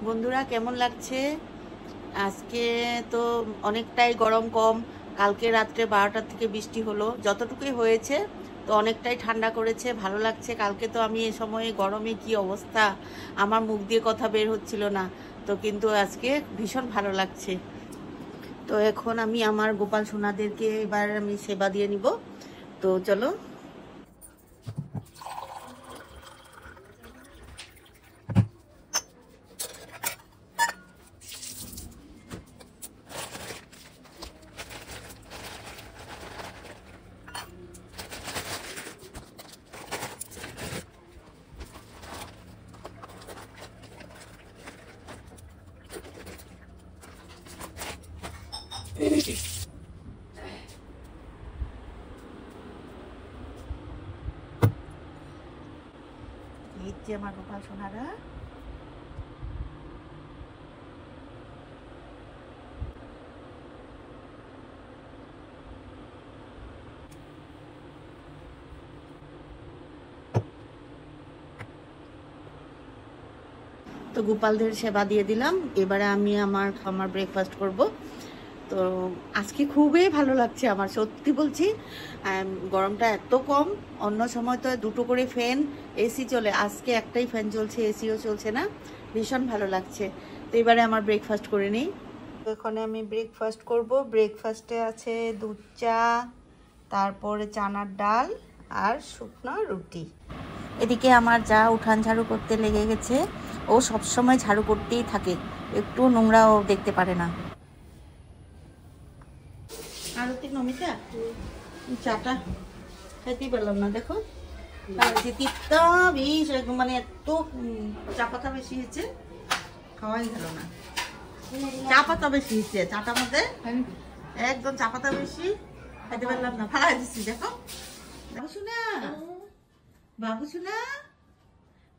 বন্ধুরা কেমন লাগছে? আজকে তো অনেকটাই গরম কম। কালকে রাত্রে 12টার থেকে বৃষ্টি হলো, যতটুকুই হয়েছে। তো অনেকটাই ঠান্ডা করেছে, ভালো লাগছে। কালকে তো আমি এ সময়ে গরমে কি অবস্থা, আমার মুখ দিয়ে কথা বের হচ্ছিল না। তো কিন্তু আজকে ভীষণ ভালো লাগছে। তো এখন আমি আমার গোপাল সোনাদেরকে এবার আমি সেবা দিয়ে নিব। তো চলো। এই যে আমার গোপাল সোনারা। তো গোপালদের সেবা দিয়ে দিলাম, এবারে আমি আমার ব্রেকফাস্ট করব। তো আজকে খুবই ভালো লাগছে আমার, সত্যি বলছি। গরমটা এত কম, অন্য সময় তো দুটো করে ফ্যান এসি চলে, আজকে একটাই ফ্যান চলছে, এসিও চলছে না। ভীষণ ভালো লাগছে। তো এবারে আমার ব্রেকফাস্ট করে নিই। তো এখানে আমি ব্রেকফাস্ট করব। ব্রেকফাস্টে আছে দুধ চা, তারপরে চানার ডাল আর শুকনো রুটি। এদিকে আমার যা উঠান ঝাড়ু করতে লেগে গেছে। ও সবসময় ঝাড়ু করতেই থাকে, একটু নোংরাও দেখতে পারে না। আরতি নমিতা চাটা খাইতেই পারলাম না, দেখো তিতা বিষ একদম, মানে এত চা পাতা বেশি হয়েছে, খাওয়াই গেল না। চা পাতা বেশি হয়েছে চাটার মধ্যে, একদম চা পাতা বেশি, খাইতে পারলাম না, ফালাই দিচ্ছি। দেখো বাবু শোনা, বাবু শোনা,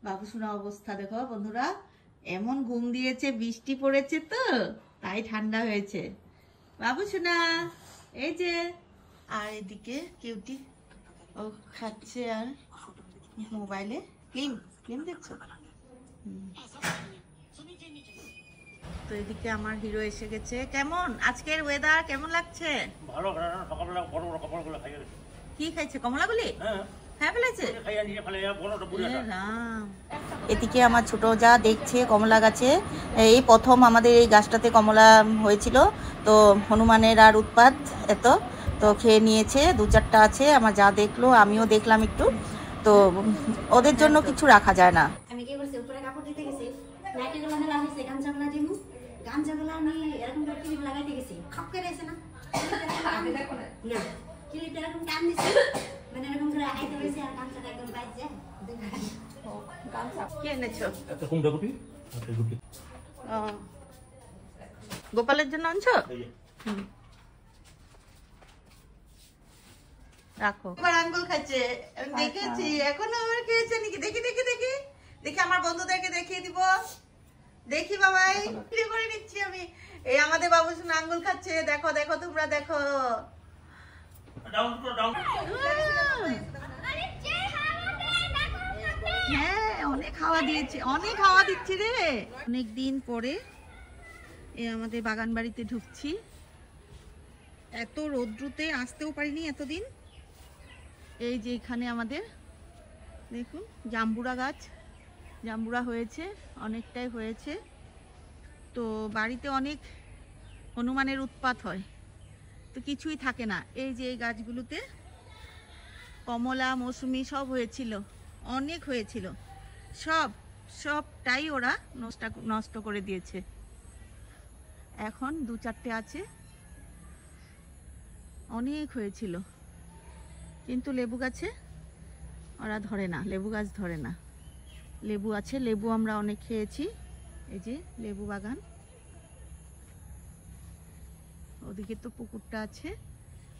বাবু শোনা অবস্থা দেখো বন্ধুরা। এমন ঘুম দিয়েছে, বৃষ্টি পড়েছে তো তাই ঠান্ডা হয়েছে। বাবু শোনা এই যে। আর এদিকে কিউটি ও খাচ্ছে আর মোবাইলে ফিল্ম ফিল্ম দেখছো। তো এদিকে আমার হিরো এসে গেছে। কেমন আজকের ওয়েদার, কেমন লাগছে? ভালো। সকালবেলা বড় বড় কমলাগুলো খাই গেছে। কি খাইছে? কমলাগুলি? হ্যাঁ ফেলেছে। এদিকে আমার ছোট যা দেখছে কমলা গাছে, এই প্রথম আমাদের এই গাছটাতে কমলা হয়েছিল। তো হনুমানের আর উৎপাত এত, তো খেয়ে নিয়েছে, দু চারটা আছে। আমার যা দেখলো, আমিও দেখলাম একটু। তো ওদের জন্য কিছু রাখা যায় না। আমি কি করছি, উপরে কাপড় দিতে গেছি, নাইটিগুলো মেলা হয়েছে, গামছাগুলো দিমু, গামছাগুলো আমি এরকম করে ক্লিপ লাগাইতে গেছি, খপ করে এসে না না ক্লিপটা এরকম টান দিছি, মানে এরকম করে আইতে গেছি, আর গামছাটা একদম বাইরে যায়। গামছা কি এনেছো? একটা কুমড়া গুটি, একটা গুটি। গোপালের জন্য আনছো? রাখো। এবার আঙ্গুল খাচ্ছে, আমি দেখেছি। এখন আমার খেয়েছে নাকি? দেখি দেখি দেখি দেখি, আমার বন্ধুদেরকে দেখিয়ে দিব। দেখি বাবাই, ভিডিও করে নিচ্ছি আমি। এই আমাদের বাবু শুনে আঙ্গুল খাচ্ছে, দেখো দেখো, তোমরা দেখো। হ্যাঁ অনেক খাওয়া দিয়েছে, অনেক খাওয়া দিচ্ছি রে। অনেকদিন পরে আমাদের বাগান বাড়িতে ঢুকছি। এত রৌদ্রুতে আসতেও পারিনি এতদিন। এই যে এখানে আমাদের দেখুন জাম্বুরা গাছ, জাম্বুরা হয়েছে, অনেকটাই হয়েছে। তো বাড়িতে অনেক হনুমানের উৎপাত হয়, তো কিছুই থাকে না। এই যে এই গাছগুলোতে কমলা মৌসুমি সব হয়েছিল, অনেক হয়েছিল, সবটাই ওরা নষ্ট করে দিয়েছে। এখন দু চারটে আছে, অনেক হয়েছিল, কিন্তু লেবু গাছে ওরা ধরে না, লেবু গাছ ধরে না। লেবু আছে, লেবু আমরা অনেক খেয়েছি। এই যে লেবু বাগান, ওদিকে তো পুকুরটা আছে।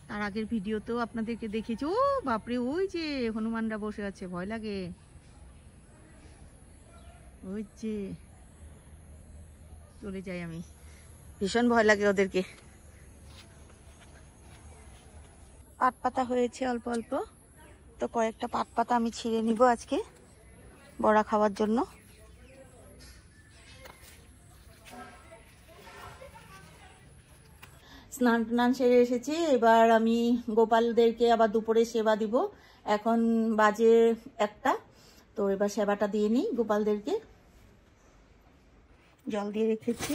তার আগের ভিডিওতেও আপনাদেরকে দেখিয়েছি। ও বাপরে, ওই যে হনুমানরা বসে আছে, ভয় লাগে। ওই যে চলে যাই আমি, ভীষণ ভয় লাগে ওদেরকে। পাট পাতা হয়েছে অল্প অল্প, তো কয়েকটা পাট পাতা আমি ছিঁড়ে নিব আজকে বড়া খাওয়ার জন্য। স্নান টান সেরে এসেছি। এবার আমি গোপালদেরকে আবার দুপুরে সেবা দিব। এখন বাজে 1টা, তো এবার সেবাটা দিয়ে নিই। গোপালদেরকে জল দিয়ে রেখেছি।